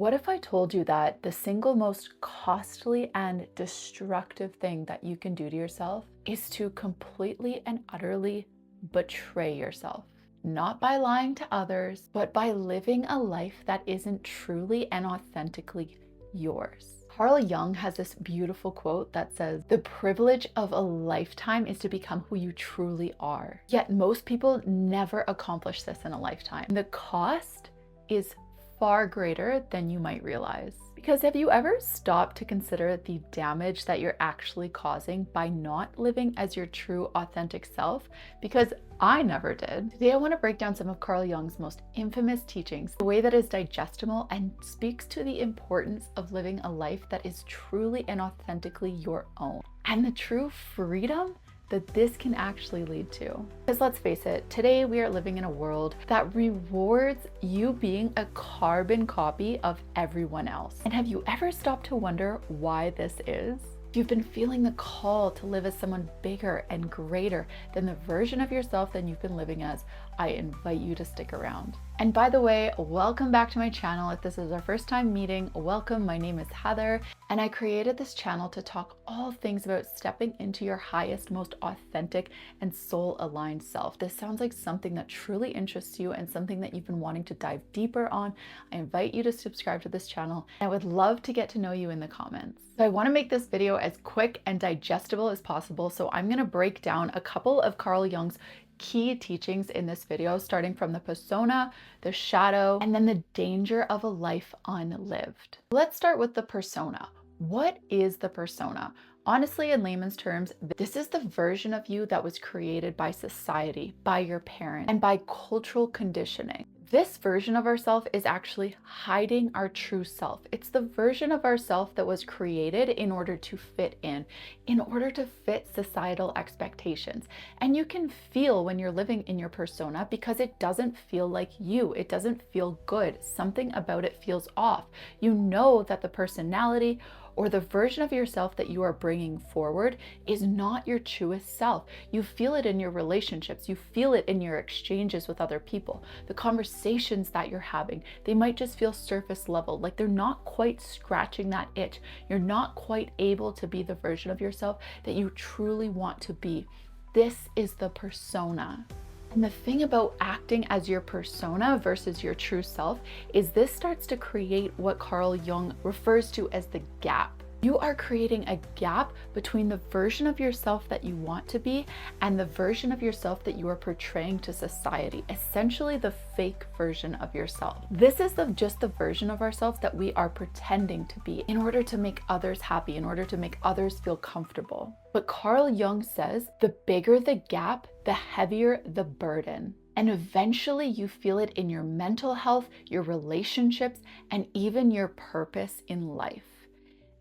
What if I told you that the single most costly and destructive thing that you can do to yourself is to completely and utterly betray yourself? Not by lying to others, but by living a life that isn't truly and authentically yours. Carl Jung has this beautiful quote that says, "The privilege of a lifetime is to become who you truly are." Yet most people never accomplish this in a lifetime. The cost is far greater than you might realize. Because have you ever stopped to consider the damage that you're actually causing by not living as your true authentic self? Because I never did. Today I want to break down some of Carl Jung's most infamous teachings, a way that is digestible and speaks to the importance of living a life that is truly and authentically your own, and the true freedom that this can actually lead to. Because let's face it, today we are living in a world that rewards you being a carbon copy of everyone else. And have you ever stopped to wonder why this is? If you've been feeling the call to live as someone bigger and greater than the version of yourself that you've been living as, I invite you to stick around. And by the way, welcome back to my channel. If this is our first time meeting, welcome. My name is Heather, and I created this channel to talk all things about stepping into your highest, most authentic and soul-aligned self. This sounds like something that truly interests you and something that you've been wanting to dive deeper on. I invite you to subscribe to this channel, and I would love to get to know you in the comments. So I want to make this video as quick and digestible as possible, so I'm going to break down a couple of Carl Jung's key teachings in this video, starting from the persona, the shadow, and then the danger of a life unlived. Let's start with the persona. What is the persona? Honestly, in layman's terms, this is the version of you that was created by society, by your parents, and by cultural conditioning. This version of ourself is actually hiding our true self. It's the version of ourself that was created in order to fit in order to fit societal expectations. And you can feel when you're living in your persona because it doesn't feel like you. It doesn't feel good. Something about it feels off. You know that the personality or the version of yourself that you are bringing forward is not your truest self. You feel it in your relationships. You feel it in your exchanges with other people. The conversations that you're having, they might just feel surface level, like they're not quite scratching that itch. You're not quite able to be the version of yourself that you truly want to be. This is the persona. And the thing about acting as your persona versus your true self is this starts to create what Carl Jung refers to as the gap. You are creating a gap between the version of yourself that you want to be and the version of yourself that you are portraying to society, essentially the fake version of yourself. This is just the version of ourselves that we are pretending to be in order to make others happy, in order to make others feel comfortable. But Carl Jung says the bigger the gap, the heavier the burden. And eventually you feel it in your mental health, your relationships, and even your purpose in life.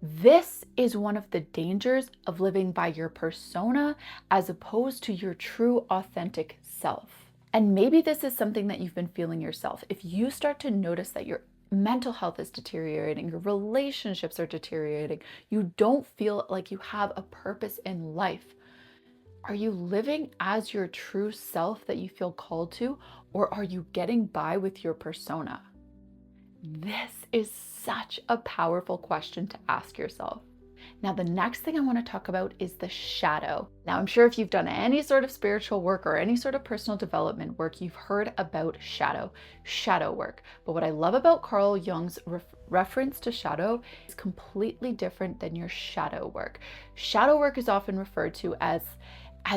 This is one of the dangers of living by your persona as opposed to your true authentic self. And maybe this is something that you've been feeling yourself. If you start to notice that your mental health is deteriorating, your relationships are deteriorating, you don't feel like you have a purpose in life. Are you living as your true self that you feel called to, or are you getting by with your persona? This is such a powerful question to ask yourself. Now, the next thing I want to talk about is the shadow. Now, I'm sure if you've done any sort of spiritual work or any sort of personal development work, you've heard about shadow work. But what I love about Carl Jung's reference to shadow is completely different than your shadow work. Shadow work is often referred to as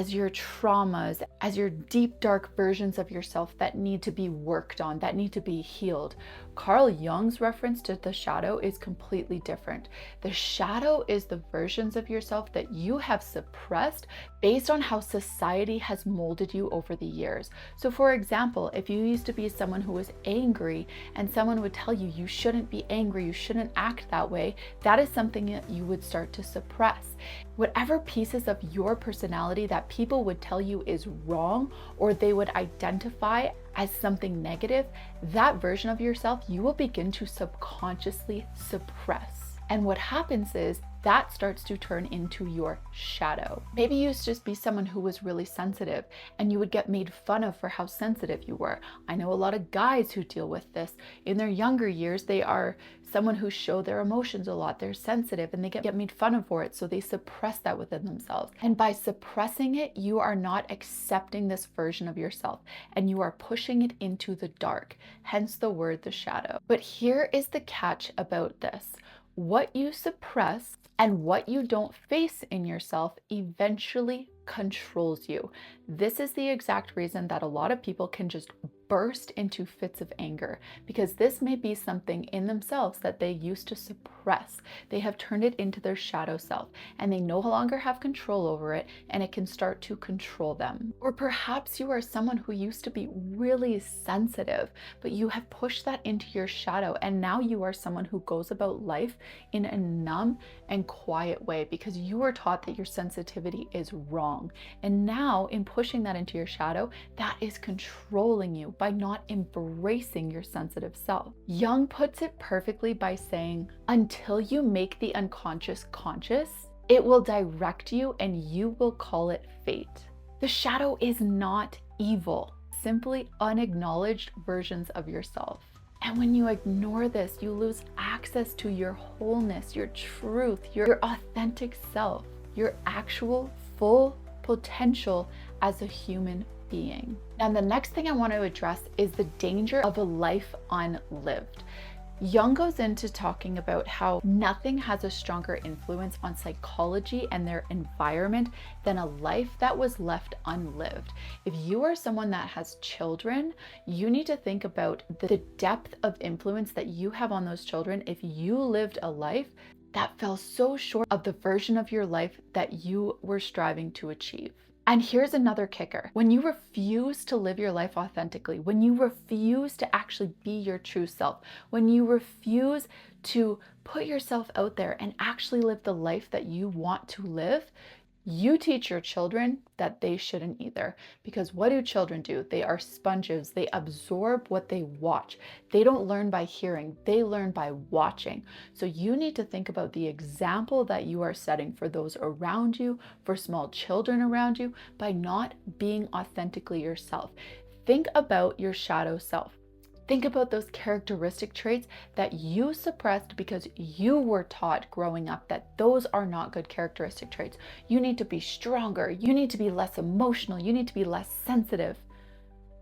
your traumas, as your deep, dark versions of yourself that need to be worked on, that need to be healed. Carl Jung's reference to the shadow is completely different. The shadow is the versions of yourself that you have suppressed based on how society has molded you over the years. So for example, if you used to be someone who was angry and someone would tell you you shouldn't be angry, you shouldn't act that way, that is something that you would start to suppress. Whatever pieces of your personality that people would tell you is wrong or they would identify as something negative, that version of yourself you will begin to subconsciously suppress. And what happens is that starts to turn into your shadow. Maybe you used to just be someone who was really sensitive and you would get made fun of for how sensitive you were. I know a lot of guys who deal with this. In their younger years, they are someone who show their emotions a lot. They're sensitive and they get made fun of for it, so they suppress that within themselves. And by suppressing it, you are not accepting this version of yourself and you are pushing it into the dark, hence the word the shadow. But here is the catch about this. What you suppress and what you don't face in yourself eventually controls you. This is the exact reason that a lot of people can just burst into fits of anger, because this may be something in themselves that they used to suppress. They have turned it into their shadow self and they no longer have control over it, and it can start to control them. Or perhaps you are someone who used to be really sensitive, but you have pushed that into your shadow, and now you are someone who goes about life in a numb and quiet way because you were taught that your sensitivity is wrong. And now in pushing that into your shadow, that is controlling you by not embracing your sensitive self. Jung puts it perfectly by saying, until you make the unconscious conscious, it will direct you and you will call it fate. The shadow is not evil, simply unacknowledged versions of yourself. And when you ignore this, you lose access to your wholeness, your truth, your authentic self, your actual full potential as a human being. And the next thing I want to address is the danger of a life unlived. Jung goes into talking about how nothing has a stronger influence on psychology and their environment than a life that was left unlived. If you are someone that has children, you need to think about the depth of influence that you have on those children if you lived a life that fell so short of the version of your life that you were striving to achieve. And here's another kicker. When you refuse to live your life authentically, when you refuse to actually be your true self, when you refuse to put yourself out there and actually live the life that you want to live, you teach your children that they shouldn't either. Because what do children do? They are sponges. They absorb what they watch. They don't learn by hearing, they learn by watching. So you need to think about the example that you are setting for those around you, for small children around you, by not being authentically yourself. Think about your shadow self. Think about those characteristic traits that you suppressed because you were taught growing up that those are not good characteristic traits. You need to be stronger. You need to be less emotional. You need to be less sensitive.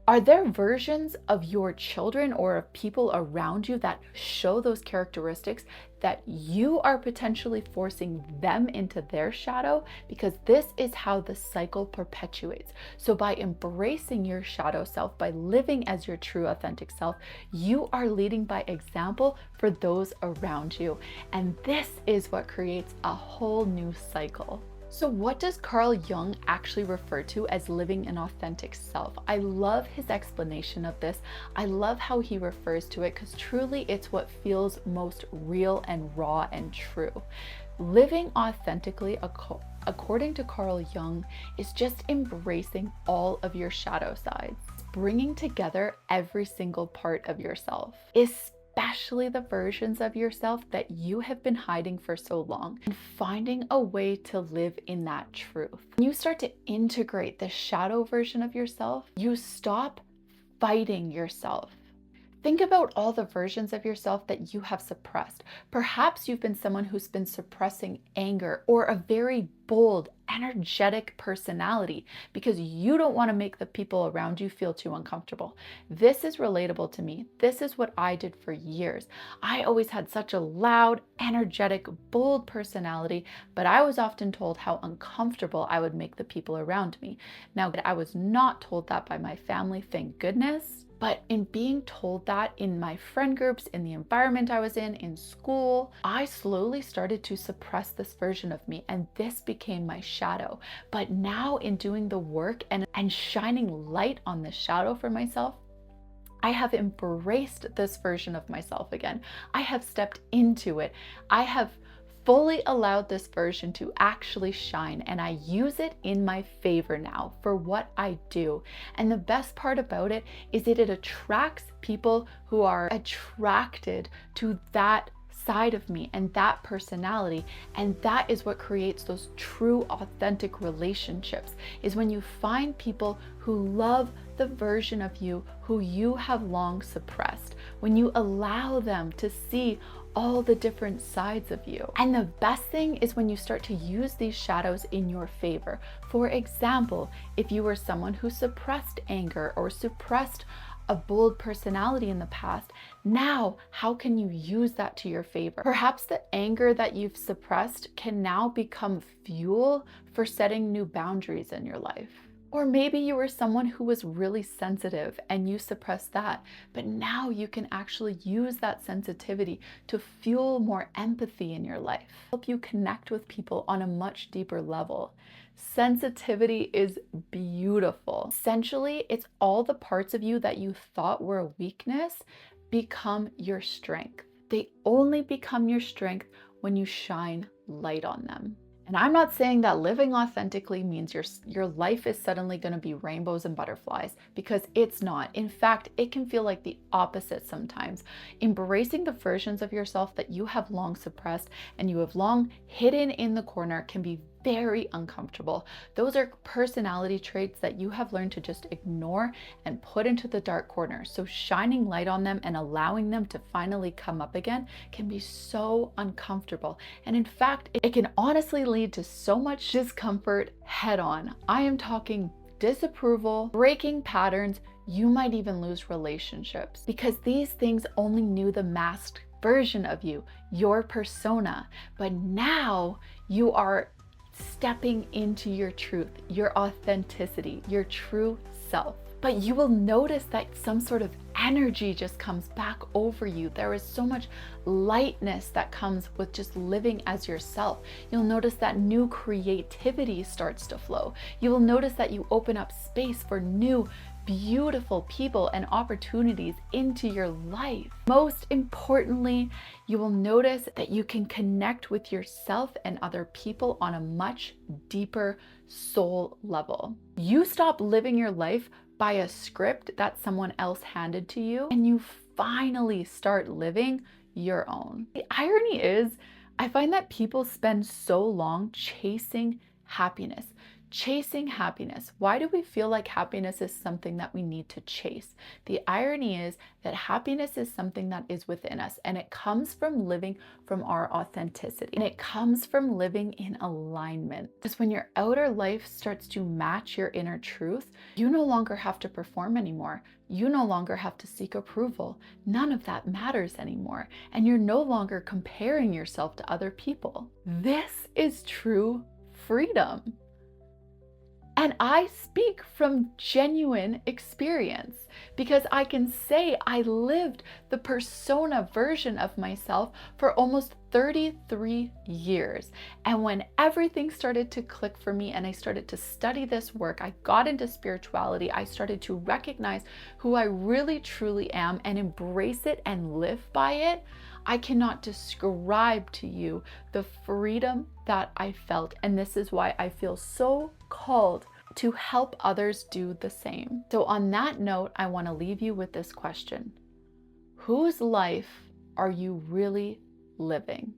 Are there versions of your children or of people around you that show those characteristics that you are potentially forcing them into their shadow? Because this is how the cycle perpetuates. So by embracing your shadow self, by living as your true authentic self, you are leading by example for those around you. And this is what creates a whole new cycle. So what does Carl Jung actually refer to as living an authentic self? I love his explanation of this. I love how he refers to it because truly it's what feels most real and raw and true. Living authentically, according to Carl Jung, is just embracing all of your shadow sides, bringing together every single part of yourself, especially the versions of yourself that you have been hiding for so long, and finding a way to live in that truth. When you start to integrate the shadow version of yourself, you stop fighting yourself. Think about all the versions of yourself that you have suppressed. Perhaps you've been someone who's been suppressing anger or a very bold, energetic personality because you don't want to make the people around you feel too uncomfortable. This is relatable to me. This is what I did for years. I always had such a loud, energetic, bold personality, but I was often told how uncomfortable I would make the people around me. Now, I was not told that by my family, thank goodness. But in being told that in my friend groups, in the environment I was in school, I slowly started to suppress this version of me, and this became my shadow. But now in doing the work and shining light on the shadow for myself, I have embraced this version of myself again. I have stepped into it. I have fully allowed this version to actually shine, and I use it in my favor now for what I do. And the best part about it is that it attracts people who are attracted to that side of me and that personality. And that is what creates those true, authentic relationships, is when you find people who love the version of you who you have long suppressed, when you allow them to see all the different sides of you. And the best thing is when you start to use these shadows in your favor. For example, if you were someone who suppressed anger or suppressed a bold personality in the past, now how can you use that to your favor? Perhaps the anger that you've suppressed can now become fuel for setting new boundaries in your life. Or maybe you were someone who was really sensitive and you suppressed that, but now you can actually use that sensitivity to fuel more empathy in your life, help you connect with people on a much deeper level. Sensitivity is beautiful. Essentially, it's all the parts of you that you thought were a weakness become your strength. They only become your strength when you shine light on them. And I'm not saying that living authentically means your life is suddenly going to be rainbows and butterflies, because it's not. In fact, it can feel like the opposite sometimes. Embracing the versions of yourself that you have long suppressed and you have long hidden in the corner can be very uncomfortable. Those are personality traits that you have learned to just ignore and put into the dark corner. So shining light on them and allowing them to finally come up again can be so uncomfortable. And in fact, it can honestly lead to so much discomfort head on. I am talking disapproval, breaking patterns. You might even lose relationships because these things only knew the masked version of you, your persona. But now you are stepping into your truth, your authenticity, your true self. But you will notice that some sort of energy just comes back over you. There is so much lightness that comes with just living as yourself. You'll notice that new creativity starts to flow. You will notice that you open up space for new, beautiful people and opportunities into your life. Most importantly, you will notice that you can connect with yourself and other people on a much deeper soul level. You stop living your life by a script that someone else handed to you, and you finally start living your own. The irony is, I find that people spend so long chasing happiness. Chasing happiness. Why do we feel like happiness is something that we need to chase? The irony is that happiness is something that is within us, and it comes from living from our authenticity, and it comes from living in alignment. Because when your outer life starts to match your inner truth, you no longer have to perform anymore. You no longer have to seek approval. None of that matters anymore, and you're no longer comparing yourself to other people. This is true freedom. And I speak from genuine experience because I can say I lived the persona version of myself for almost 33 years. And when everything started to click for me and I started to study this work, I got into spirituality, I started to recognize who I really truly am and embrace it and live by it. I cannot describe to you the freedom that I felt, and this is why I feel so called to help others do the same. So on that note, I want to leave you with this question. Whose life are you really living?